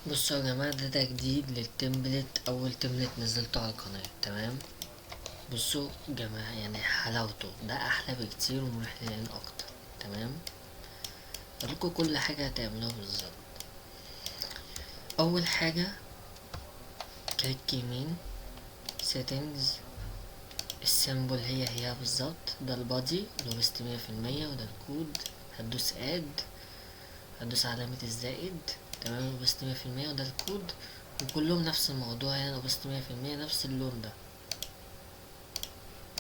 بصوا يا جماعة، ده تجديد للتمبلت، أول تمبلت نزلته على القناة. تمام. بصوا يا جماعة، يعني حلاوته ده أحلى بكتير ومريح للعين أكتر. تمام. أقولكوا كل حاجة هتعملوها بالظبط. أول حاجة، كليك يمين، settings، السيمبل هي بالظبط. ده البادي لوبست 100%، وده الكود. هتدوس اد، هتدوس علامة الزائد. تمام. لوبست 100%، وده الكود. وكلهم نفس الموضوع، يعني لوبست 100%، نفس اللون ده.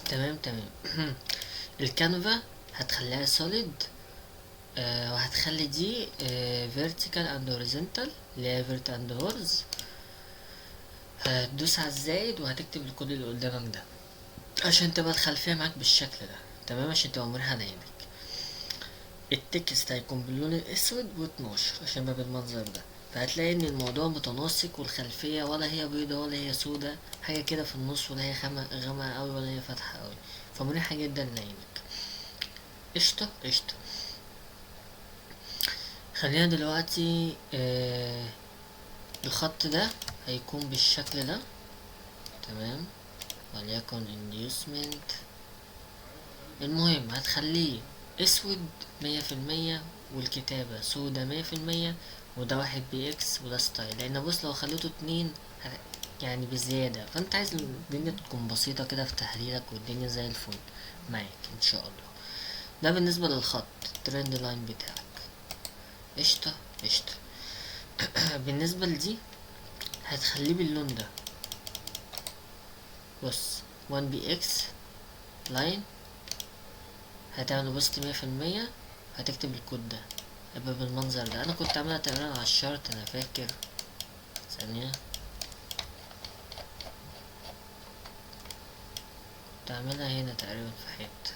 تمام تمام. الكانفا هتخليها سوليد، وهتخلي دي vertical and horizontal، اللي هي vert and hors. هتدوس على الزائد وهتكتب الكود اللي قدامك ده عشان تبقى الخلفية معاك بالشكل ده. تمام، عشان تبقى مريحة لعينك. التكست هيكون باللون الاسود و12 عشان يبقى بالمنظر ده. فهتلاقي ان الموضوع متناسق، والخلفية ولا هي بيضة ولا هي سودة، حاجة كده في النص، ولا هي غامقة اوي ولا هي فاتحة اوي. فمريحة جدا لعينك. قشطة قشطة. خلينا دلوقتي الخط ده هيكون بالشكل ده. تمام. وليكن inducement. المهم هتخليه اسود 100%، والكتابة سودة 100%، وده 1 بي اكس، وده ستايل. لان بص، لو خليته 2 يعني بزيادة، فانت عايز الدنيا تكون بسيطة كده في تحريرك، والدنيا زي الفل معاك ان شاء الله. ده بالنسبة للخط الترند لاين بتاعك. قشطة قشطة. بالنسبة لدي هتخليه باللون ده. بص، 1 بي اكس لاين، هتعمل بوست 100%، هتكتب الكود ده، يبقى بالمنظر ده. انا كنت عاملها تقريبا على الشارت، انا فاكر. ثانية، كنت عاملها هنا تقريبا في حتة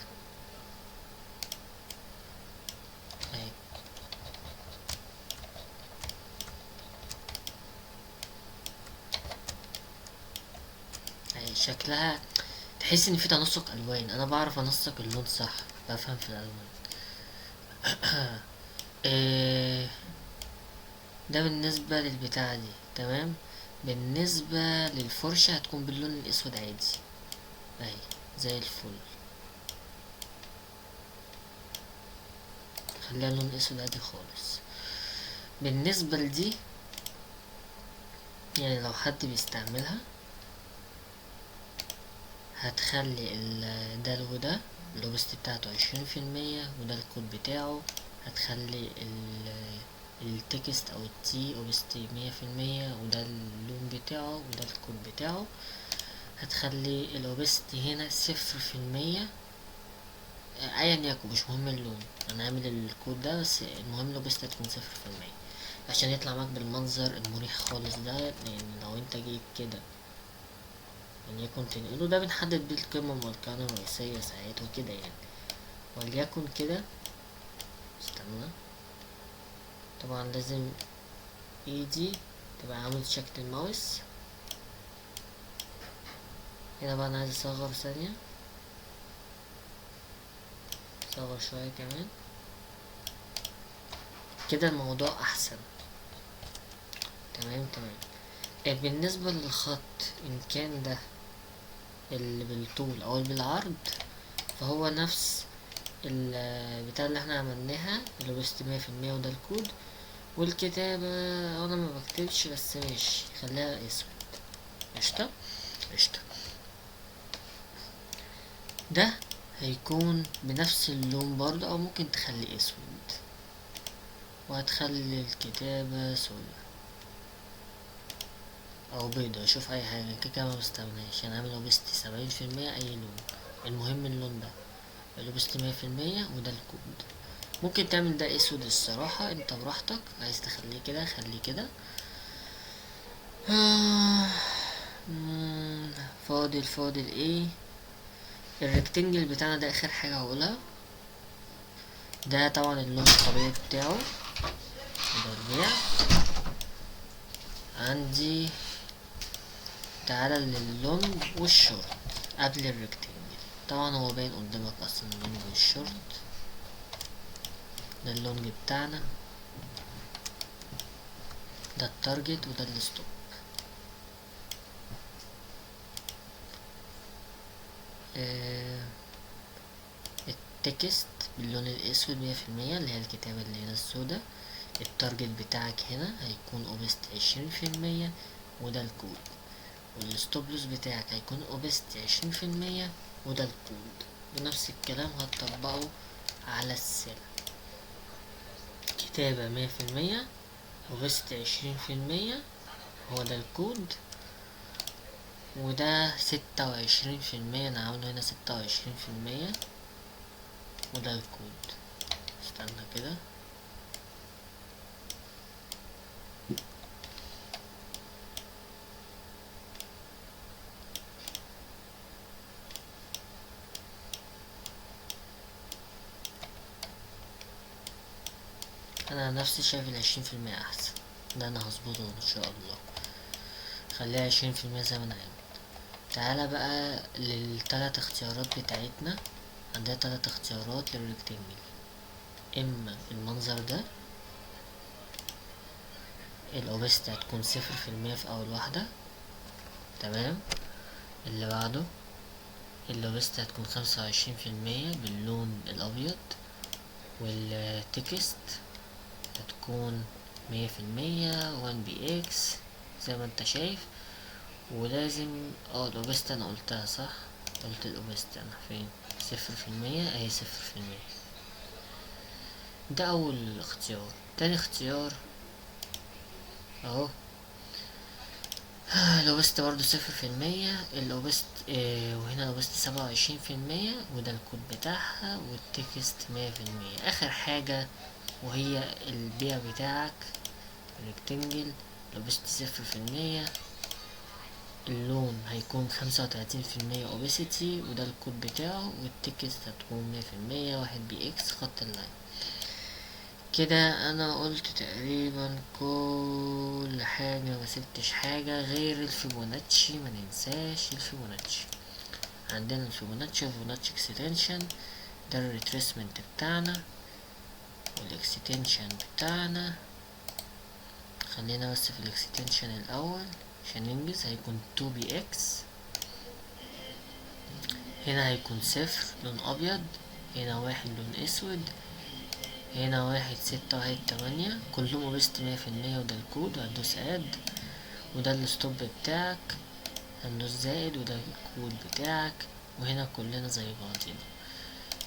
اهي. اهي شكلها، تحس ان في تناسق الوان. انا بعرف انسق اللون صح، بفهم في الالوان. إيه، ده بالنسبة للبتاعة دي. تمام. بالنسبة للفرشة هتكون باللون الاسود عادي اهي، زي الفل. خليها لون اسود عادي خالص. بالنسبة لدي، يعني لو حد بيستعملها، هتخلي الدلو ده اللوبست بتاعته 20%، وده الكود بتاعه. هتخلي التكست او التي اوبستي 100%، وده اللون بتاعه، وده الكود بتاعه. هتخلي الاوبستي هنا 0%. ايا يكن، مش مهم اللون، انا عامل الكود ده بس، المهم الاوبستي تكون 0%، عشان يطلع معاك بالمنظر المريح خالص ده. لان لو انت جيت كده وليكن تنقله، ده بنحدد بيه القمة والمركنة الرئيسية ساعته كده يعني. وليكن كده، استنى. طبعا لازم ايدي تبقى عامل شكل الماوس. هنا بقى انا عايز اصغر ثانية، اصغر شوية كمان كده، الموضوع احسن. تمام تمام. بالنسبة للخط، ان كان ده اللي بالطول او اللي بالعرض، فهو نفس البتاع اللي احنا عملناها، اللي بوست 100%، وده الكود. والكتابة انا ما بكتبش، بس ماشي، خليها اسود. قشطة قشطة. ده هيكون بنفس اللون برضه، او ممكن تخلي اسود، وهتخلي الكتابة سودا او بيضة. شوف اي حاجة كده ما بستعملهاش، انا عامل اوبستي 70%، اي لون، المهم اللون ده. الاوبستي 100%، وده الكود. ممكن تعمل ده اسود الصراحة، انت براحتك، عايز تخليه كده خليه كده. آه، فاضل ايه؟ الريكتنجل بتاعنا ده اخر حاجة هقولها. ده طبعا اللون الطبيعي بتاعه، ده الربيع. عندي، تعالى لللونج والشورت قبل الريكتنجل. طبعا هو باين قدامك اصلا اللونج والشورت. ده اللونج بتاعنا، ده التارجت وده الستوب. التكست باللون الاسود 100%، اللي هي الكتابة اللي هنا السوداء. التارجت بتاعك هنا هيكون اوبست 20%، وده الكود. والستوب لوس بتاعك هيكون اوبست 20%، وده الكود. ونفس الكلام هتطبقه على السيل. كتابة 100%، اوبست 20%، هو ده الكود. وده 26%، انا عامله هنا 26%، وده الكود. استنى كده، انا نفسي شايف ال20% احسن. ده انا هظبطه ان شاء الله، خليها 20% زي ما انا عايز. تعالى بقى للتلات اختيارات بتاعتنا. عندنا 3 اختيارات للريكتانجل. اما المنظر ده، الاوبست هتكون 0% في اول واحدة، تمام. اللي بعده الاوبست هتكون 25% باللون الابيض، والتكست هتكون 100% 1 bx زي ما انت شايف. ولازم الاوبست انا قلتها صح، قلت الاوبست انا فين؟ 0%، اهي 0%. ده اول اختيار. تاني اختيار اهو، الاوبست برضو 0%، الاوبست وهنا الاوبست 27%، وده الكود بتاعها، والتكست 100%. اخر حاجة وهي البيع بتاعك ريكتنجل، الاوبست 0%، اللون هيكون 35% اوبسيتي، وده الكود بتاعه، والتكست هتكون 100% 1 bx خط اللاين. كده انا قلت تقريبا كل حاجة، ما سبتش حاجة غير الفيبوناتشي. ما ننساش الفيبوناتشي. عندنا الفيبوناتشي وفيبوناتشي اكستنشن، ده الريتريسمنت بتاعنا والاكستنشن بتاعنا. خلينا بس في الاكستنشن الاول عشان ننجز. هيكون 2 bx، هنا هيكون 0 لون ابيض، هنا 1 لون اسود، هنا 1 6 1 8، كلهم اوبست 100%، وده الكود. وهندوس اد، وده الستوب بتاعك، هندوس زائد، وده الكود بتاعك. وهنا كلنا زي بعضينا.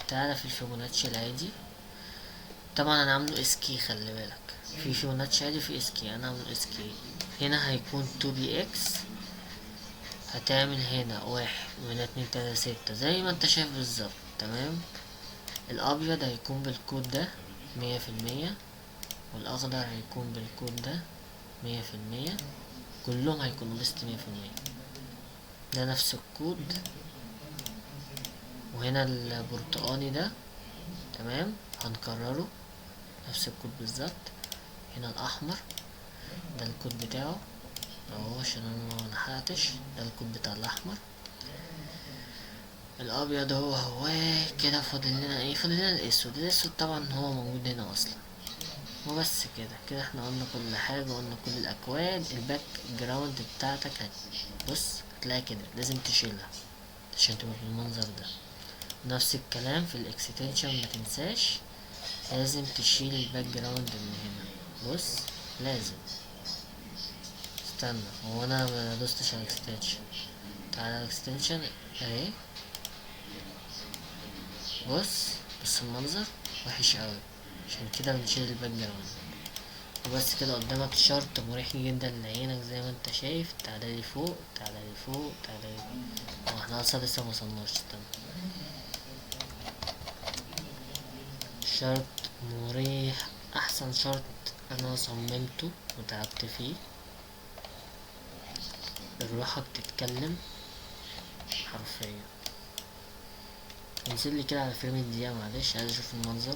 تعالى في الفيبوناتشي العادي. طبعا انا عامله اسكي، خلي بالك، في فيبوناتشي عادي في اسكي، انا عامله اسكي. هنا هيكون 2 bx، هتعمل هنا 1 من 2 3 6 زي ما انت شايف بالظبط، تمام. الابيض هيكون بالكود ده 100%، والاخضر هيكون بالكود ده 100%، كلهم هيكونوا بست 100%. ده نفس الكود. وهنا البرتقاني ده، تمام، هنكرره نفس الكود بالظبط. هنا الاحمر ده الكود بتاعه اهو، عشان انا ملحقتش، ده الكود بتاع الاحمر. الابيض هو كده. فاضل لنا ايه؟ فاضل لنا الاسود. الاسود طبعا هو موجود هنا اصلا. وبس كده احنا قلنا كل حاجة، قلنا كل الاكواد. الباك جراوند بتاعتك بص هتلاقي كده لازم تشيلها عشان تبقى بالمنظر ده. نفس الكلام في الاكستنشن، ما تنساش لازم تشيل الباك جراوند من هنا. بص لازم. استنى، هو انا ما دوستش على الاكستنشن. تعالى على الاكستنشن اهي، بص المنظر وحش اوي، عشان كده بنشيل الباك جراوند. وبس كده قدامك شرط مريح جدا لعينك زي ما انت شايف. تعالى لي فوق، تعالى لي فوق، تعالى لي فوق. احنا اصلا لسه موصلناش، استنى. شرط مريح، احسن شرط انا صممته وتعبت فيه. الروحة بتتكلم حرفيا. انزل لي كده على فريم الدقيقة، معلش عايز اشوف المنظر.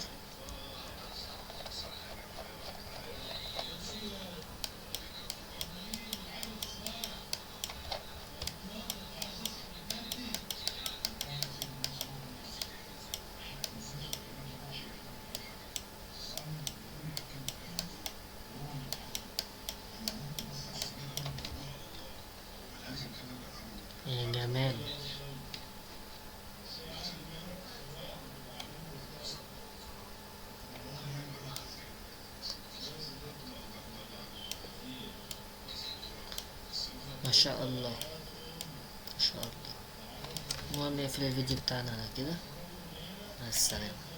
ما شاء الله، ما شاء الله. المهم نقفل الفيديو بتاعنا على كده. مع السلامة.